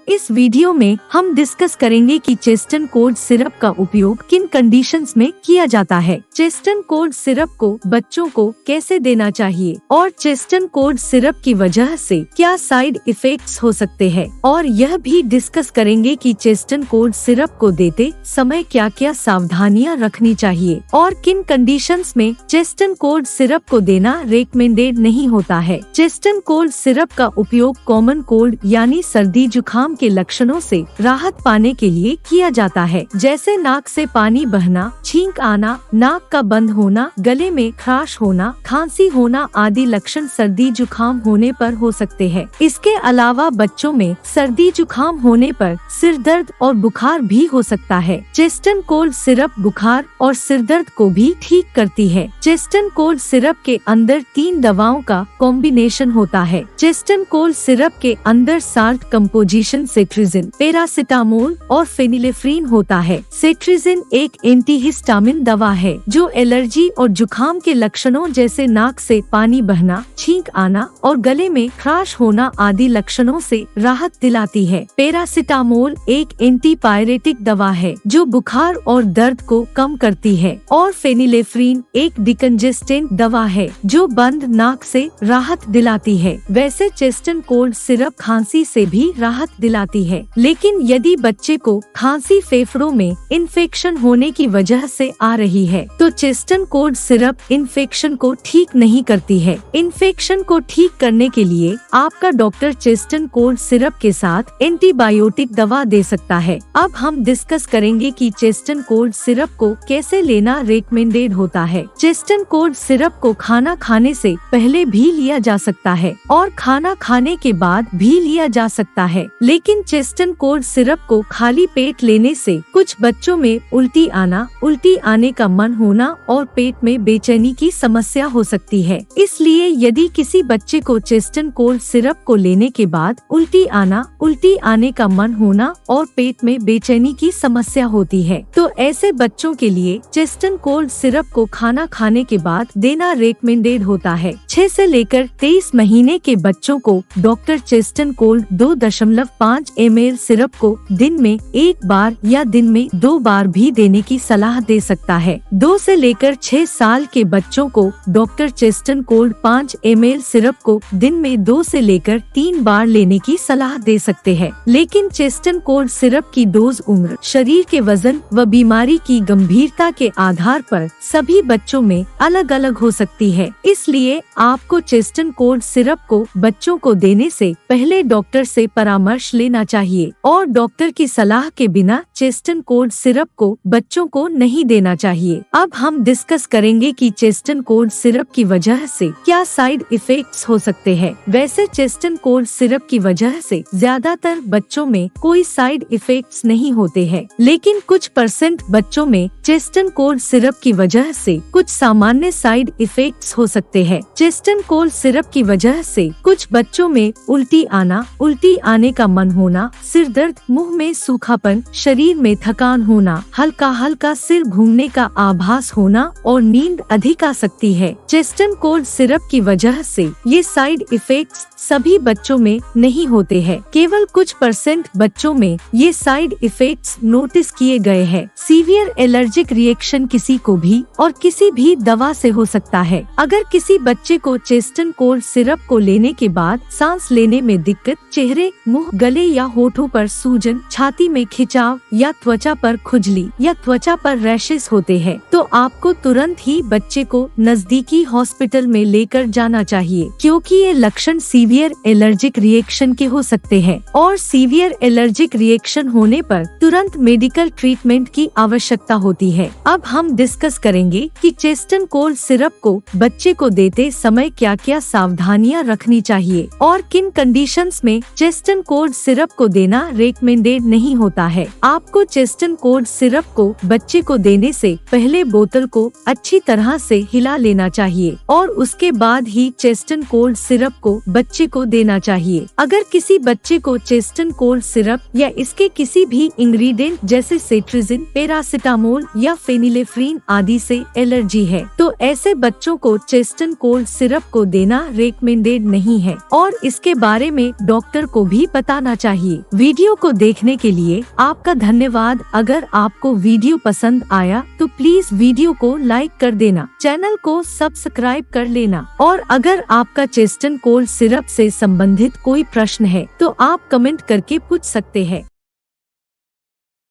इस वीडियो में हम डिस्कस करेंगे कि चेस्टन कोल्ड सिरप का उपयोग किन कंडीशंस में किया जाता है, चेस्टन कोल्ड सिरप को बच्चों को कैसे देना चाहिए और चेस्टन कोल्ड सिरप की वजह से क्या साइड इफेक्ट्स हो सकते हैं, और यह भी डिस्कस करेंगे कि चेस्टन कोल्ड सिरप को देते समय क्या क्या सावधानियां रखनी चाहिए और किन कंडीशंस में चेस्टन कोल्ड सिरप को देना रेकमेंडेड नहीं होता है। चेस्टन कोल्ड सिरप का उपयोग कॉमन कोल्ड यानी सर्दी जुकाम के लक्षणों से राहत पाने के लिए किया जाता है, जैसे नाक से पानी बहना, छींक आना, नाक का बंद होना, गले में खराश होना, खांसी होना आदि लक्षण सर्दी जुकाम होने पर हो सकते हैं। इसके अलावा बच्चों में सर्दी जुकाम होने पर सिर दर्द और बुखार भी हो सकता है। चेस्टन कोल्ड सिरप बुखार और सिर दर्द को भी ठीक करती है। चेस्टन कोल्ड सिरप के अंदर 3 दवाओं का कॉम्बिनेशन होता है। चेस्टन कोल्ड सिरप के अंदर साल्ट कंपोजिशन सेट्रिजिन, पैरासिटामोल और फेनिलेफ्रीन होता है। सेट्रिजिन एक एंटीहिस्टामिन दवा है जो एलर्जी और जुकाम के लक्षणों जैसे नाक से पानी बहना, छींक आना और गले में खराश होना आदि लक्षणों से राहत दिलाती है। पैरासिटामोल एक एंटीपायरेटिक दवा है जो बुखार और दर्द को कम करती है, और फेनिलेफ्रीन एक डिकंजेस्टेंट दवा है जो बंद नाक से राहत दिलाती है। वैसे चेस्टन कोल्ड सिरप खांसी से भी राहत दिलाती है, लेकिन यदि बच्चे को खांसी फेफड़ों में इन्फेक्शन होने की वजह से आ रही है तो चेस्टन कोल्ड सिरप इन्फेक्शन को ठीक नहीं करती है। इन्फेक्शन को ठीक करने के लिए आपका डॉक्टर चेस्टन कोल्ड सिरप के साथ एंटीबायोटिक दवा दे सकता है। अब हम डिस्कस करेंगे कि चेस्टन कोल्ड सिरप को कैसे लेना रेकमेंडेड होता है। चेस्टन कोल्ड सिरप को खाना खाने से पहले भी लिया जा सकता है और खाना खाने के बाद भी लिया जा सकता है, लेकिन चेस्टन कोल्ड सिरप को खाली पेट लेने से कुछ बच्चों में उल्टी आने का मन होना और पेट में बेचैनी की समस्या हो सकती है। इसलिए यदि किसी बच्चे को चेस्टन कोल्ड सिरप को लेने के बाद उल्टी आने का मन होना और पेट में बेचैनी की समस्या होती है तो ऐसे बच्चों के लिए चेस्टन कोल्ड सिरप को खाना खाने के बाद देना रेकमेंडेड होता है। 6 से लेकर 23 महीने के बच्चों को डॉक्टर चेस्टन कोल्ड 2.5 ml सिरप को दिन में 1 बार या दिन में 2 बार भी देने की सलाह दे सकता है। 2 से लेकर 6 साल के बच्चों को डॉक्टर चेस्टन कोल्ड 5 ml सिरप को दिन में 2 से लेकर 3 बार लेने की सलाह दे सकते हैं, लेकिन चेस्टन कोल्ड सिरप की डोज उम्र, शरीर के वजन व बीमारी की गंभीरता के आधार पर सभी बच्चों में अलग अलग हो सकती है। इसलिए आपको चेस्टन कोल्ड सिरप को बच्चों को देने से पहले डॉक्टर से परामर्श लेना चाहिए और डॉक्टर की सलाह के बिना चेस्टन कोल्ड सिरप को बच्चों को नहीं देना चाहिए। अब हम डिस्कस करेंगे कि चेस्टन कोल्ड सिरप की वजह से क्या साइड इफेक्ट्स हो सकते हैं। वैसे चेस्टन कोल्ड सिरप की वजह से ज्यादातर बच्चों में कोई साइड इफेक्ट्स नहीं होते हैं, लेकिन कुछ % बच्चों में चेस्टन कोल्ड सिरप की वजह से कुछ सामान्य साइड इफेक्ट्स हो सकते हैं। चेस्टन कोल्ड सिरप की वजह से कुछ बच्चों में उल्टी आने का मन होना, सिर दर्द, मुंह में सूखापन, शरीर में थकान होना, हल्का सिर घूमने का आभास होना और नींद अधिक आ सकती है। चेस्टन कोल्ड सिरप की वजह से ये साइड इफेक्ट्स सभी बच्चों में नहीं होते हैं, केवल कुछ % बच्चों में ये साइड इफेक्ट्स नोटिस किए गए हैं। सीवियर एलर्जिक रिएक्शन किसी को भी और किसी भी दवा से हो सकता है। अगर किसी बच्चे को चेस्टन कोल्ड सिरप को लेने के बाद सांस लेने में दिक्कत, चेहरे, मुंह, गले या होठों पर सूजन, छाती में खिंचाव या त्वचा पर खुजली या त्वचा पर रैशेस होते हैं तो आपको तुरंत ही बच्चे को नजदीकी हॉस्पिटल में लेकर जाना चाहिए, क्योंकि ये लक्षण सीवियर एलर्जिक रिएक्शन के हो सकते हैं और सीवियर एलर्जिक रिएक्शन होने पर तुरंत मेडिकल ट्रीटमेंट की आवश्यकता होती है। अब हम डिस्कस करेंगे कि चेस्टन कोल्ड सिरप को बच्चे को देते समय क्या क्या सावधानियां रखनी चाहिए और किन कंडीशंस में चेस्टन कोल्ड सिरप को देना रेकमेंडेड नहीं होता है। आप आपको चेस्टन कोल्ड सिरप को बच्चे को देने से पहले बोतल को अच्छी तरह से हिला लेना चाहिए और उसके बाद ही चेस्टन कोल्ड सिरप को बच्चे को देना चाहिए। अगर किसी बच्चे को चेस्टन कोल्ड सिरप या इसके किसी भी इंग्रेडिएंट जैसे सेट्रिजिन, पैरासिटामोल या फेनिलेफ्रीन आदि से एलर्जी है तो ऐसे बच्चों को चेस्टन कोल्ड सिरप को देना रेकमेंडेड नहीं है और इसके बारे में डॉक्टर को भी बताना चाहिए। वीडियो को देखने के लिए आपका धन्यवाद। अगर आपको वीडियो पसंद आया तो प्लीज वीडियो को लाइक कर देना, चैनल को सब्सक्राइब कर लेना और अगर आपका चेस्टन कोल्ड सिरप से संबंधित कोई प्रश्न है तो आप कमेंट करके पूछ सकते हैं।